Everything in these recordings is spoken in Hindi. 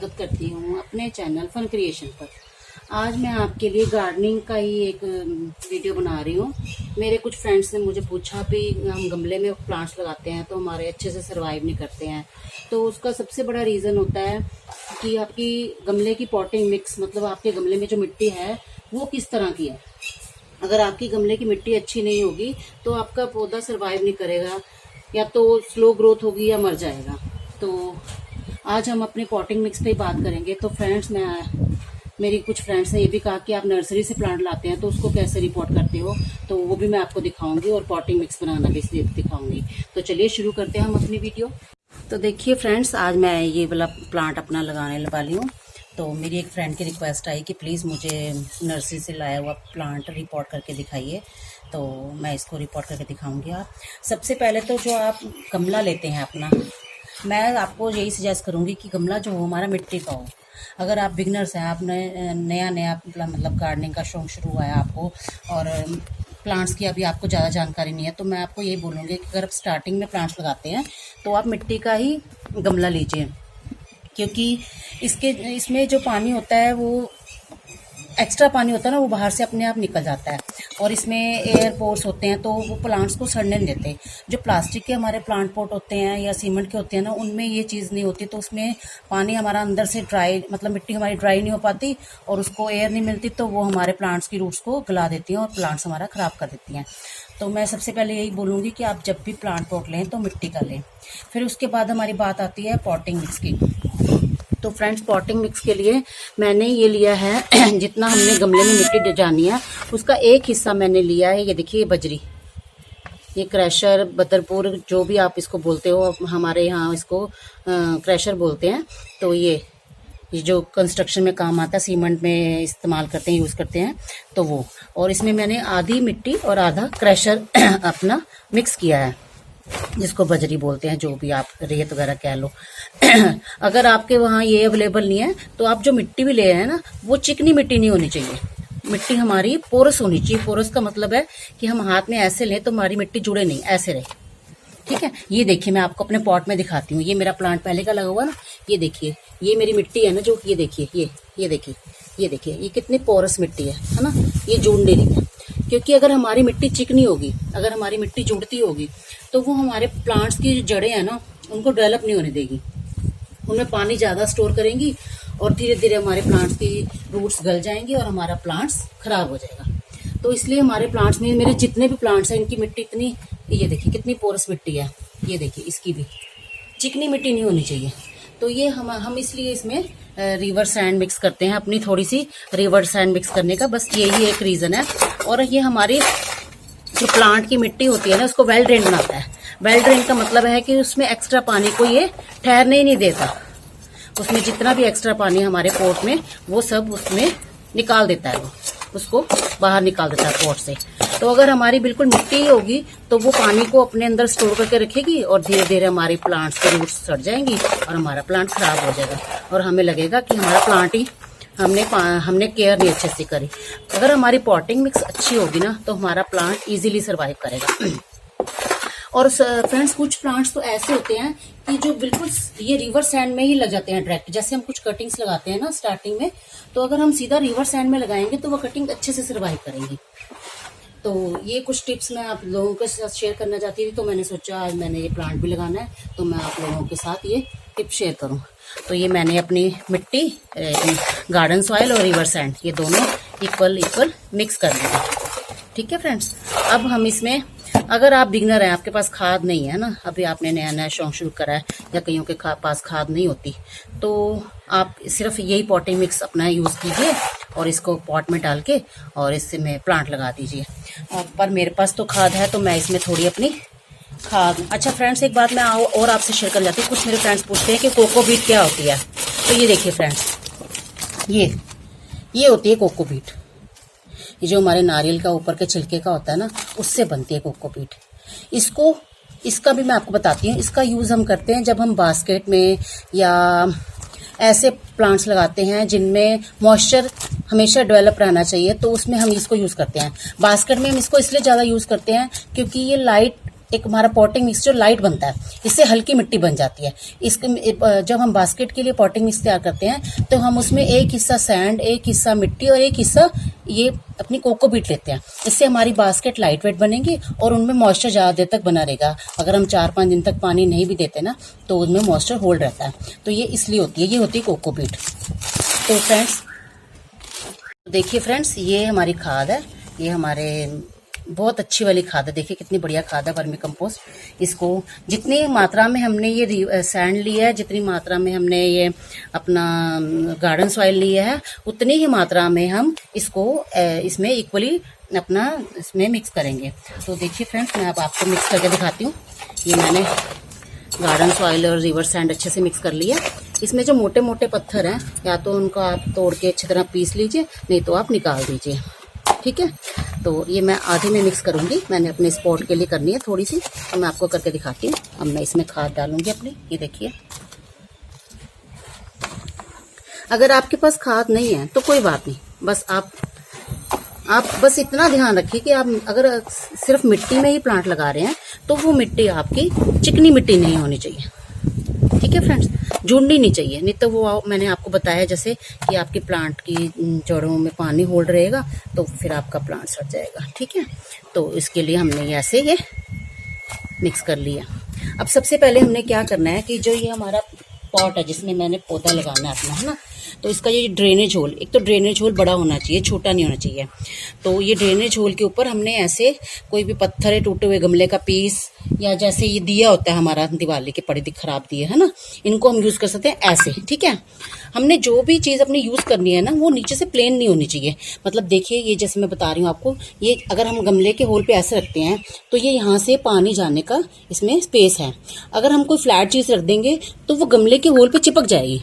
स्वागत करती हूँ अपने चैनल फन क्रिएशन पर। आज मैं आपके लिए गार्डनिंग का ही एक वीडियो बना रही हूँ। मेरे कुछ फ्रेंड्स ने मुझे पूछा भी हम गमले में प्लांट्स लगाते हैं तो हमारे अच्छे से सर्वाइव नहीं करते हैं। तो उसका सबसे बड़ा रीज़न होता है कि आपकी गमले की पॉटिंग मिक्स, मतलब आपके गमले में जो मिट्टी है वो किस तरह की है। अगर आपकी गमले की मिट्टी अच्छी नहीं होगी तो आपका पौधा सर्वाइव नहीं करेगा, या तो स्लो ग्रोथ होगी या मर जाएगा। तो आज हम अपने पॉटिंग मिक्स पे बात करेंगे। तो फ्रेंड्स, मेरी कुछ फ्रेंड्स ने ये भी कहा कि आप नर्सरी से प्लांट लाते हैं तो उसको कैसे रिपोर्ट करते हो, तो वो भी मैं आपको दिखाऊंगी और पॉटिंग मिक्स बनाना भी दिखाऊंगी। तो चलिए शुरू करते हैं हम अपनी वीडियो। तो देखिए फ्रेंड्स, आज मैं ये वाला प्लांट अपना लगाने वाली हूँ। तो मेरी एक फ्रेंड की रिक्वेस्ट आई कि प्लीज़ मुझे नर्सरी से लाया हुआ प्लांट रिपोर्ट करके दिखाइए। तो मैं इसको रिपोर्ट करके दिखाऊंगी। आप सबसे पहले तो जो आप गमला लेते हैं अपना, मैं आपको यही सजेस्ट करूंगी कि गमला जो हो हमारा मिट्टी का हो। अगर आप बिगनर्स हैं, आपने नया मतलब गार्डनिंग का शौक शुरू हुआ है आपको और प्लांट्स की अभी आपको ज़्यादा जानकारी नहीं है, तो मैं आपको यही बोलूँगी कि अगर आप स्टार्टिंग में प्लांट्स लगाते हैं तो आप मिट्टी का ही गमला लीजिए, क्योंकि इसमें जो पानी होता है वो एक्स्ट्रा पानी होता है ना, वो बाहर से अपने आप निकल जाता है और इसमें एयर पोर्स होते हैं तो वो प्लांट्स को सड़ने नहीं देते। जो प्लास्टिक के हमारे प्लांट पॉट होते हैं या सीमेंट के होते हैं ना, उनमें ये चीज़ नहीं होती, तो उसमें पानी हमारा अंदर से ड्राई, मतलब मिट्टी हमारी ड्राई नहीं हो पाती और उसको एयर नहीं मिलती, तो वो हमारे प्लांट्स की रूट्स को गला देती हैं और प्लांट्स हमारा ख़राब कर देती हैं। तो मैं सबसे पहले यही बोलूँगी कि आप जब भी प्लांट पॉट लें तो मिट्टी का लें। फिर उसके बाद हमारी बात आती है पॉटिंग मिक्स की। तो फ्रेंड्स, पॉटिंग मिक्स के लिए मैंने ये लिया है जितना हमने गमले में मिट्टी जानी है उसका एक हिस्सा मैंने लिया है। ये देखिए, बजरी, ये क्रैशर, बदरपुर, जो भी आप इसको बोलते हो, हमारे यहाँ इसको क्रैशर बोलते हैं। तो ये जो कंस्ट्रक्शन में काम आता है, सीमेंट में इस्तेमाल करते हैं, यूज़ करते हैं, तो वो। और इसमें मैंने आधी मिट्टी और आधा क्रैशर अपना मिक्स किया है, जिसको बजरी बोलते हैं, जो भी आप रेत वगैरह कह लो। अगर आपके वहाँ ये अवेलेबल नहीं है तो आप जो मिट्टी भी ले रहे हैं ना, वो चिकनी मिट्टी नहीं होनी चाहिए। मिट्टी हमारी पोरस होनी चाहिए। पोरस का मतलब है कि हम हाथ में ऐसे लें तो हमारी मिट्टी जुड़े नहीं, ऐसे रहे, ठीक है। ये देखिए, मैं आपको अपने पॉट में दिखाती हूँ। ये मेरा प्लांट पहले का लगा हुआ ना, ये देखिए, ये मेरी मिट्टी है ना, जो ये देखिए, ये देखिए, ये देखिए, ये कितनी पोरस मिट्टी है ना, ये जुड़ नहीं रही है। क्योंकि अगर हमारी मिट्टी चिकनी होगी, अगर हमारी मिट्टी जुड़ती होगी, तो वो हमारे प्लांट्स की जो जड़ें हैं ना, उनको डेवलप नहीं होने देगी, उनमें पानी ज़्यादा स्टोर करेंगी और धीरे धीरे हमारे प्लांट्स की रूट्स गल जाएंगी और हमारा प्लांट्स खराब हो जाएगा। तो इसलिए हमारे प्लांट्स में, मेरे जितने भी प्लांट्स हैं, इनकी मिट्टी इतनी, ये देखिए कितनी पोरस मिट्टी है, ये देखिए, इसकी भी चिकनी मिट्टी नहीं होनी चाहिए। तो ये हम इसलिए इसमें रिवर सैंड मिक्स करते हैं, अपनी थोड़ी सी रिवर सैंड मिक्स करने का बस यही एक रीज़न है। और ये हमारी जो प्लांट की मिट्टी होती है ना, उसको वेल ड्रेन बनाता है। वेल ड्रेन का मतलब है कि उसमें एक्स्ट्रा पानी को ये ठहरने ही नहीं देता। उसमें जितना भी एक्स्ट्रा पानी हमारे पोट में, वो सब उसमें निकाल देता है, वो उसको बाहर निकाल देता है पोट से। तो अगर हमारी बिल्कुल मिट्टी ही होगी तो वो पानी को अपने अंदर स्टोर करके रखेगी और धीरे धीरे हमारे प्लांट्स की रूट्स सड़ जाएंगी और हमारा प्लांट खराब हो जाएगा और हमें लगेगा कि हमारा प्लांट ही हमने केयर नहीं अच्छे से करी। अगर हमारी पॉटिंग मिक्स अच्छी होगी ना, तो हमारा प्लांट इजीली सर्वाइव करेगा। और फ्रेंड्स, कुछ प्लांट्स तो ऐसे होते हैं कि जो बिल्कुल ये रिवर सैंड में ही लग जाते हैं डायरेक्ट। जैसे हम कुछ कटिंग्स लगाते हैं ना स्टार्टिंग में, तो अगर हम सीधा रिवर सैंड में लगाएंगे तो वो कटिंग अच्छे से सर्वाइव करेंगी। तो ये कुछ टिप्स मैं आप लोगों के साथ शेयर करना चाहती थी, तो मैंने सोचा आज मैंने ये प्लांट भी लगाना है तो मैं आप लोगों के साथ ये टिप शेयर करूं। तो ये मैंने अपनी मिट्टी, गार्डन सॉइल और रिवर सैंड, ये दोनों इक्वल मिक्स कर दिया, ठीक है फ्रेंड्स। अब हम इसमें, अगर आप बिगनर हैं, आपके पास खाद नहीं है ना, अभी आपने नया शौक शुरू करा है या कईयों के पास खाद नहीं होती, तो आप सिर्फ यही पॉटिंग मिक्स अपना यूज़ कीजिए और इसको पॉट में डाल के और इससे में प्लांट लगा दीजिए। पर मेरे पास तो खाद है तो मैं इसमें थोड़ी अपनी खाद। अच्छा फ्रेंड्स, एक बात मैं और आपसे शेयर कर जाती हूँ। कुछ मेरे फ्रेंड्स पूछते हैं कि कोकोबीट क्या होती है। तो ये देखिए फ्रेंड्स, ये होती है कोकोबीट। ये जो हमारे नारियल का ऊपर के छिलके का होता है ना, उससे बनती है कोकोपीट। इसका भी मैं आपको बताती हूँ। इसका यूज़ हम करते हैं जब हम बास्केट में या ऐसे प्लांट्स लगाते हैं जिनमें मॉइस्चर हमेशा डेवलप रहना चाहिए, तो उसमें हम इसको यूज़ करते हैं। बास्केट में हम इसको इसलिए ज़्यादा यूज़ करते हैं क्योंकि ये लाइट एक हमारा पॉटिंग मिक्स जो लाइट बनता है, इससे हल्की मिट्टी बन जाती है। इसके जब हम बास्केट के लिए पॉटिंग मिक्स तैयार करते हैं तो हम उसमें एक हिस्सा सैंड, एक हिस्सा मिट्टी और एक हिस्सा ये अपनी कोकोपीट लेते हैं। इससे हमारी बास्केट लाइट वेट बनेगी और उनमें मॉइस्चर ज़्यादा देर तक बना रहेगा। अगर हम 4-5 दिन तक पानी नहीं भी देते ना तो उसमें मॉइस्चर होल्ड रहता है। तो ये इसलिए होती है, ये होती है कोकोपीट। तो फ्रेंड्स देखिए फ्रेंड्स, ये हमारी खाद है, ये हमारे बहुत अच्छी वाली खाद है। देखिए कितनी बढ़िया खाद है वर्मी कंपोस्ट। इसको जितनी मात्रा में हमने ये सैंड लिया है, जितनी मात्रा में हमने ये अपना गार्डन सॉइल लिया है, उतनी ही मात्रा में हम इसको इसमें इक्वली अपना इसमें मिक्स करेंगे। तो देखिए फ्रेंड्स, मैं अब आपको मिक्स करके दिखाती हूँ। ये मैंने गार्डन सॉइल और रिवर सैंड अच्छे से मिक्स कर लिया। इसमें जो मोटे मोटे पत्थर हैं, या तो उनको आप तोड़ के अच्छी तरह पीस लीजिए, नहीं तो आप निकाल दीजिए, ठीक है। तो ये मैं आधे में मिक्स करूंगी, मैंने अपने स्पॉट के लिए करनी है थोड़ी सी, तो मैं आपको करके दिखाती हूँ। अब मैं इसमें खाद डालूंगी अपनी, ये देखिए। अगर आपके पास खाद नहीं है तो कोई बात नहीं, बस आप बस इतना ध्यान रखिए कि आप अगर सिर्फ मिट्टी में ही प्लांट लगा रहे हैं तो वो मिट्टी आपकी चिकनी मिट्टी नहीं होनी चाहिए, ठीक है फ्रेंड्स, झुंडी नहीं चाहिए। नहीं तो वो मैंने आपको बताया जैसे कि आपके प्लांट की जड़ों में पानी होल्ड रहेगा तो फिर आपका प्लांट सड़ जाएगा, ठीक है। तो इसके लिए हमने ऐसे ये मिक्स कर लिया। अब सबसे पहले हमने क्या करना है कि जो ये हमारा पॉट है जिसमें मैंने पौधा लगाना है अपना, है ना, तो इसका ये ड्रेनेज होल, एक तो ड्रेनेज होल बड़ा होना चाहिए, छोटा नहीं होना चाहिए। तो ये ड्रेनेज होल के ऊपर हमने ऐसे कोई भी पत्थर है, टूटे हुए गमले का पीस, या जैसे ये दिया होता है हमारा दिवाली के पड़े खराब दिए, है ना, इनको हम यूज कर सकते हैं ऐसे, ठीक है। हमने जो भी चीज अपनी यूज करनी है ना, वो नीचे से प्लेन नहीं होनी चाहिए। मतलब देखिए, ये जैसे मैं बता रही हूँ आपको, ये अगर हम गमले के होल पे ऐसे रखते हैं तो ये यहाँ से पानी जाने का इसमें स्पेस है। अगर हम कोई फ्लैट चीज रख देंगे तो वो गमले के होल पे चिपक जाएगी।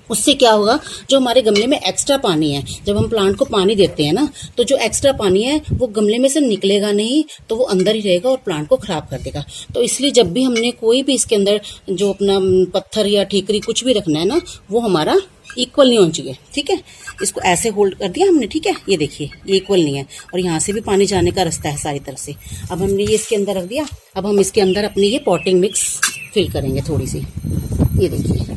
उससे क्या होगा, जो हमारे गमले में एक्स्ट्रा पानी है, जब हम प्लांट को पानी देते हैं ना, तो जो एक्स्ट्रा पानी है वो गमले में से निकलेगा नहीं, तो वो अंदर ही रहेगा और प्लांट को खराब कर देगा। तो इसलिए जब भी हमने कोई भी इसके अंदर जो अपना पत्थर या ठीकरी कुछ भी रखना है ना, वो हमारा इक्वल नहीं होना चाहिए, ठीक है। इसको ऐसे होल्ड कर दिया हमने, ठीक है। ये देखिए, ये इक्वल नहीं है और यहाँ से भी पानी जाने का रास्ता है सारी तरफ से। अब हमने ये इसके अंदर रख दिया। अब हम इसके अंदर अपनी ये पॉटिंग मिक्स फिल करेंगे थोड़ी सी। ये देखिए,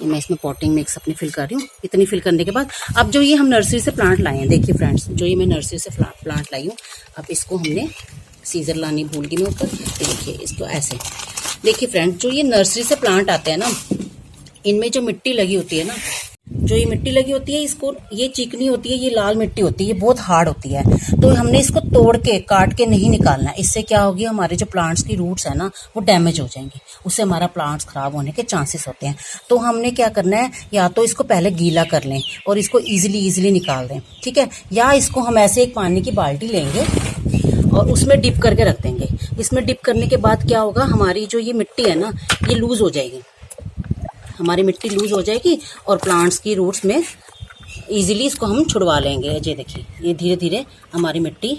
मैं इसमें पॉटिंग मिक्स अपनी फिल कर रही हूँ। इतनी फिल करने के बाद अब जो ये हम नर्सरी से प्लांट लाए हैं, देखिए फ्रेंड्स, जो ये मैं नर्सरी से प्लांट लाई हूँ, अब इसको हमने सीजर लानी भूल गई मैं ऊपर। देखिए इसको ऐसे, देखिए फ्रेंड्स, जो ये नर्सरी से प्लांट आते हैं ना, इनमें जो मिट्टी लगी होती है ना, जो ये मिट्टी लगी होती है, इसको ये चिकनी होती है, ये लाल मिट्टी होती है, ये बहुत हार्ड होती है। तो हमने इसको तोड़ के काट के नहीं निकालना है। इससे क्या होगी, हमारे जो प्लांट्स की रूट्स है ना, वो डैमेज हो जाएंगी, उससे हमारा प्लांट्स खराब होने के चांसेस होते हैं। तो हमने क्या करना है, या तो इसको पहले गीला कर लें और इसको इजीली निकाल दें, ठीक है, या इसको हम ऐसे एक पानी की बाल्टी लेंगे और उसमें डिप करके रख देंगे। इसमें डिप करने के बाद क्या होगा, हमारी जो ये मिट्टी है ना, ये लूज हो जाएगी, हमारी मिट्टी लूज हो जाएगी और प्लांट्स की रूट्स में इजीली इसको हम छुड़वा लेंगे। ये देखिए, ये धीरे धीरे हमारी मिट्टी,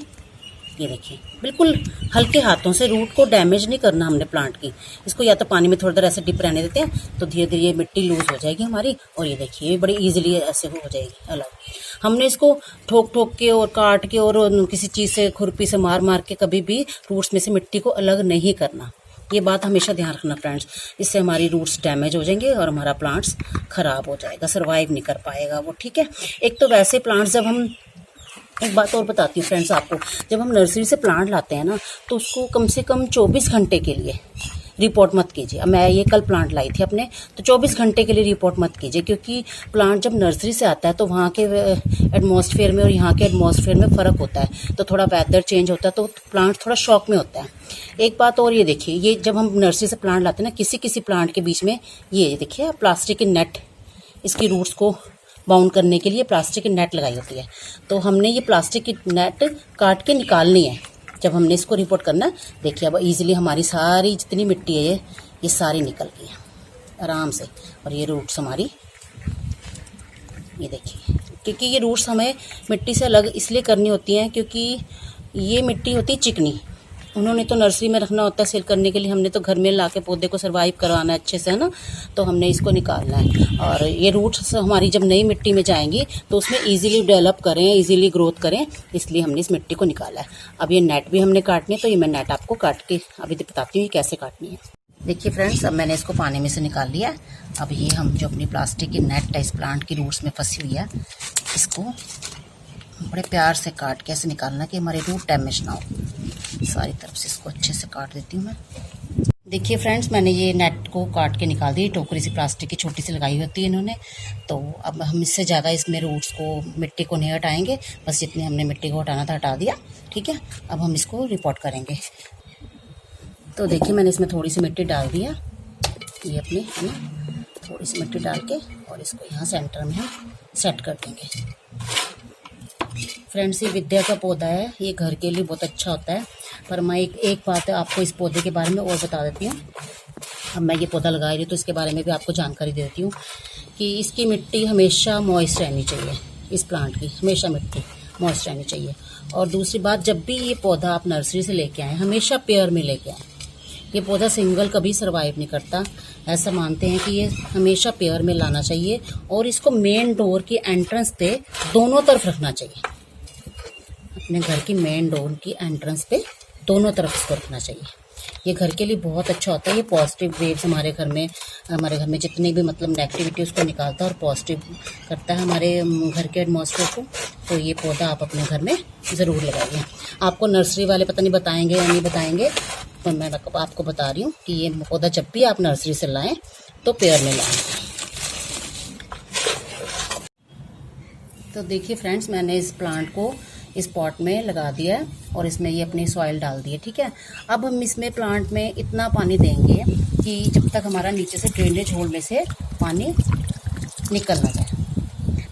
ये देखिए, बिल्कुल हल्के हाथों से, रूट को डैमेज नहीं करना हमने प्लांट की। इसको या तो पानी में थोड़ी देर ऐसे डिप रहने देते हैं, तो धीरे धीरे ये मिट्टी लूज हो जाएगी हमारी। और ये देखिए, ये बड़ी इजीली ऐसे हो जाएगी अलग। हमने इसको ठोक के और काट के और किसी चीज़ से, खुरपी से मार के कभी भी रूट्स में से मिट्टी को अलग नहीं करना। ये बात हमेशा ध्यान रखना फ्रेंड्स, इससे हमारी रूट्स डैमेज हो जाएंगे और हमारा प्लांट्स खराब हो जाएगा, सरवाइव नहीं कर पाएगा वो, ठीक है। एक तो वैसे प्लांट्स, जब हम, एक बात और बताती हूँ फ्रेंड्स आपको, जब हम नर्सरी से प्लांट लाते हैं ना, तो उसको कम से कम 24 घंटे के लिए रिपोर्ट मत कीजिए। अब मैं ये कल प्लांट लाई थी अपने, तो 24 घंटे के लिए रिपोर्ट मत कीजिए, क्योंकि प्लांट जब नर्सरी से आता है तो वहाँ के एटमॉस्फेयर में और यहाँ के एटमॉस्फेयर में फ़र्क होता है, तो थोड़ा वेदर चेंज होता है, तो प्लांट थोड़ा शॉक में होता है। एक बात और, ये देखिए, ये जब हम नर्सरी से प्लांट लाते हैं ना, किसी प्लांट के बीच में ये देखिए प्लास्टिक की नेट, इसकी रूट्स को बाउंड करने के लिए प्लास्टिक की नेट लगाई होती है। तो हमने ये प्लास्टिक की नेट काट के निकालनी है जब हमने इसको रिपोर्ट करना है। देखिए, अब इजीली हमारी सारी जितनी मिट्टी है ये सारी निकल गई है आराम से। और ये रूट्स हमारी, ये देखिए, क्योंकि ये रूट्स हमें मिट्टी से अलग इसलिए करनी होती हैं क्योंकि ये मिट्टी होती है चिकनी, उन्होंने तो नर्सरी में रखना होता है सेल करने के लिए, हमने तो घर में ला के पौधे को सर्वाइव करवाना है अच्छे से, है ना। तो हमने इसको निकालना है, और ये रूट्स हमारी जब नई मिट्टी में जाएंगी तो उसमें इजीली डेवलप करें, इजीली ग्रोथ करें, इसलिए हमने इस मिट्टी को निकाला है। अब ये नेट भी हमने काटनी है, तो ये मैं नेट आपको काट के अभी बताती हूँ कैसे काटनी है। देखिए फ्रेंड्स, अब मैंने इसको पानी में से निकाल लिया है। अब ये हम जो अपनी प्लास्टिक की नेट है इस प्लांट की रूट्स में फंसी हुई है, इसको बड़े प्यार से काट के ऐसे निकालना कि हमारे रूट डैमेज ना हो। सारी तरफ से इसको अच्छे से काट देती हूँ मैं। देखिए फ्रेंड्स, मैंने ये नेट को काट के निकाल दी। टोकरी सी प्लास्टिक की छोटी सी लगाई होती है इन्होंने। तो अब हम इससे ज़्यादा इसमें रूट्स को, मिट्टी को नहीं हटाएंगे, बस जितनी हमने मिट्टी को हटाना था हटा दिया। ठीक है, अब हम इसको रिपोर्ट करेंगे। तो देखिए मैंने इसमें थोड़ी सी मिट्टी डाल दी है, ये अपनी, है ना, थोड़ी सी मिट्टी डाल के, और इसको यहाँ सेंटर में हम सेट कर देंगे। फ्रेंड्स, ये विद्या का पौधा है, ये घर के लिए बहुत अच्छा होता है। पर मैं एक बात आपको इस पौधे के बारे में और बता देती हूँ। अब मैं ये पौधा लगा रही हूँ तो इसके बारे में भी आपको जानकारी दे देती हूँ कि इसकी मिट्टी हमेशा मॉइस्ट रहनी चाहिए। इस प्लांट की हमेशा मिट्टी मॉइस्ट रहनी चाहिए। और दूसरी बात, जब भी ये पौधा आप नर्सरी से लेके आएँ, हमेशा पेयर में लेके आएँ। ये पौधा सिंगल कभी सर्वाइव नहीं करता। ऐसा मानते हैं कि ये हमेशा पेयर में लाना चाहिए, और इसको मेन डोर की एंट्रेंस पे दोनों तरफ रखना चाहिए। अपने घर की मेन डोर की एंट्रेंस पे दोनों तरफ इसको रखना चाहिए। ये घर के लिए बहुत अच्छा होता है। ये पॉजिटिव वेव्स हमारे घर में जितनी भी मतलब नेगेटिविटी उसको निकालता है और पॉजिटिव करता है हमारे घर के एटमॉस्फेयर को। तो ये पौधा आप अपने घर में ज़रूर लगाइए। आपको नर्सरी वाले पता नहीं बताएंगे या नहीं बताएंगे, तो मैं आपको बता रही हूँ कि ये पौधा जब भी आप नर्सरी से लाएं तो पेयर में लाएं। तो देखिए फ्रेंड्स, मैंने इस प्लांट को इस पॉट में लगा दिया है, और इसमें ये अपनी सॉइल डाल दी है। ठीक है, अब हम इसमें प्लांट में इतना पानी देंगे कि जब तक हमारा नीचे से ड्रेनेज होल में से पानी निकल ना जाए।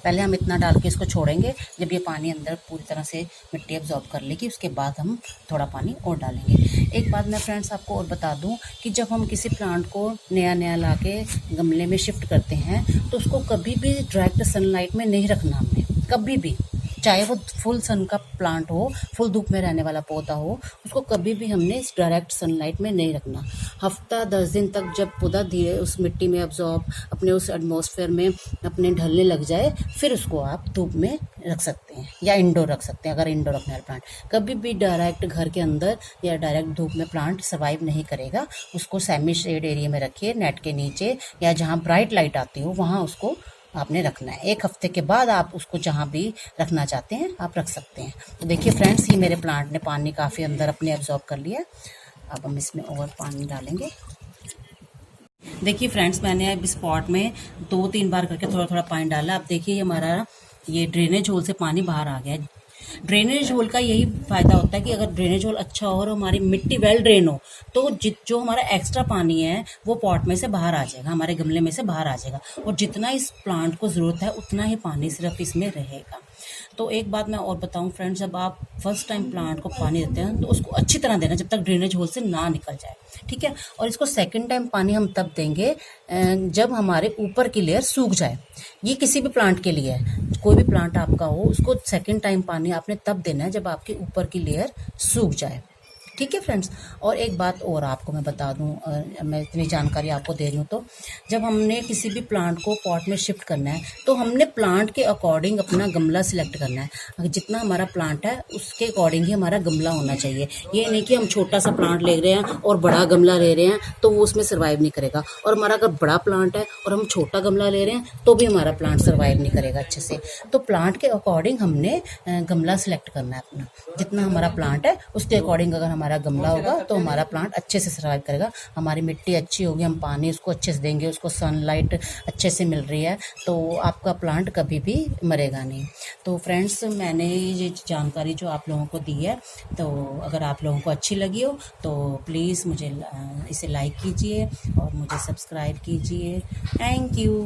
पहले हम इतना डाल के इसको छोड़ेंगे। जब ये पानी अंदर पूरी तरह से मिट्टी एब्जॉर्ब कर लेगी, उसके बाद हम थोड़ा पानी और डालेंगे। एक बात मैं फ्रेंड्स आपको और बता दूं कि जब हम किसी प्लांट को नया ला के गमले में शिफ्ट करते हैं, तो उसको कभी भी डायरेक्ट सनलाइट में नहीं रखना हमने, कभी भी। चाहे वो फुल सन का प्लांट हो, फुल धूप में रहने वाला पौधा हो, उसको कभी भी हमने इस डायरेक्ट सनलाइट में नहीं रखना। हफ्ता 10 दिन तक जब पौधा धीरे उस मिट्टी में एब्जॉर्ब, अपने उस एटमॉस्फेयर में अपने ढलने लग जाए, फिर उसको आप धूप में रख सकते हैं या इंडोर रख सकते हैं। अगर इंडोर रखना है प्लांट, कभी भी डायरेक्ट घर के अंदर या डायरेक्ट धूप में प्लांट सर्वाइव नहीं करेगा। उसको सेमी शेड एरिया में रखिए, नेट के नीचे, या जहाँ ब्राइट लाइट आती हो वहाँ उसको आपने रखना है। 1 हफ्ते के बाद आप उसको जहाँ भी रखना चाहते हैं आप रख सकते हैं। तो देखिए फ्रेंड्स, ये मेरे प्लांट ने पानी काफ़ी अंदर अपने एब्जॉर्ब कर लिया। अब हम इसमें और पानी डालेंगे। देखिए फ्रेंड्स, मैंने अब इस पॉट में 2-3 बार करके थोड़ा थोड़ा पानी डाला। अब देखिए हमारा ये ड्रेनेज होल से पानी बाहर आ गया है। ड्रेनेज होल का यही फायदा होता है कि अगर ड्रेनेज होल अच्छा हो और हमारी मिट्टी वेल ड्रेन हो, तो जो हमारा एक्स्ट्रा पानी है वो पॉट में से बाहर आ जाएगा, हमारे गमले में से बाहर आ जाएगा, और जितना इस प्लांट को ज़रूरत है उतना ही पानी सिर्फ इसमें रहेगा। तो एक बात मैं और बताऊं फ्रेंड्स, जब आप फर्स्ट टाइम प्लांट को पानी देते हैं तो उसको अच्छी तरह देना जब तक ड्रेनेज होल से ना निकल जाए। ठीक है, और इसको सेकंड टाइम पानी हम तब देंगे जब हमारे ऊपर की लेयर सूख जाए। ये किसी भी प्लांट के लिए है, कोई भी प्लांट आपका हो, उसको सेकंड टाइम पानी आपने तब देना है जब आपके ऊपर की लेयर सूख जाए। ठीक है फ्रेंड्स, और एक बात और आपको मैं बता दूं, मैं इतनी जानकारी आपको दे रही हूँ, तो जब हमने किसी भी प्लांट को पॉट में शिफ्ट करना है तो हमने प्लांट के अकॉर्डिंग अपना गमला सिलेक्ट करना है। अगर जितना हमारा प्लांट है उसके अकॉर्डिंग ही हमारा गमला होना चाहिए। ये नहीं कि हम छोटा सा प्लांट ले रहे हैं और बड़ा गमला ले रहे हैं तो वो उसमें सर्वाइव नहीं करेगा, और हमारा अगर बड़ा प्लांट है और हम छोटा गमला ले रहे हैं तो भी हमारा प्लांट सर्वाइव नहीं करेगा अच्छे से। तो प्लांट के अकॉर्डिंग हमने गमला सिलेक्ट करना है अपना। जितना हमारा प्लांट है उसके अकॉर्डिंग अगर हमारा गमला होगा तो हमारा प्लांट अच्छे से सर्वाइव करेगा। हमारी मिट्टी अच्छी होगी, हम पानी उसको अच्छे से देंगे, उसको सनलाइट अच्छे से मिल रही है, तो आपका प्लांट कभी भी मरेगा नहीं। तो फ्रेंड्स, मैंने ये जानकारी जो आप लोगों को दी है, तो अगर आप लोगों को अच्छी लगी हो तो प्लीज़ मुझे इसे लाइक कीजिए और मुझे सब्सक्राइब कीजिए। Thank you.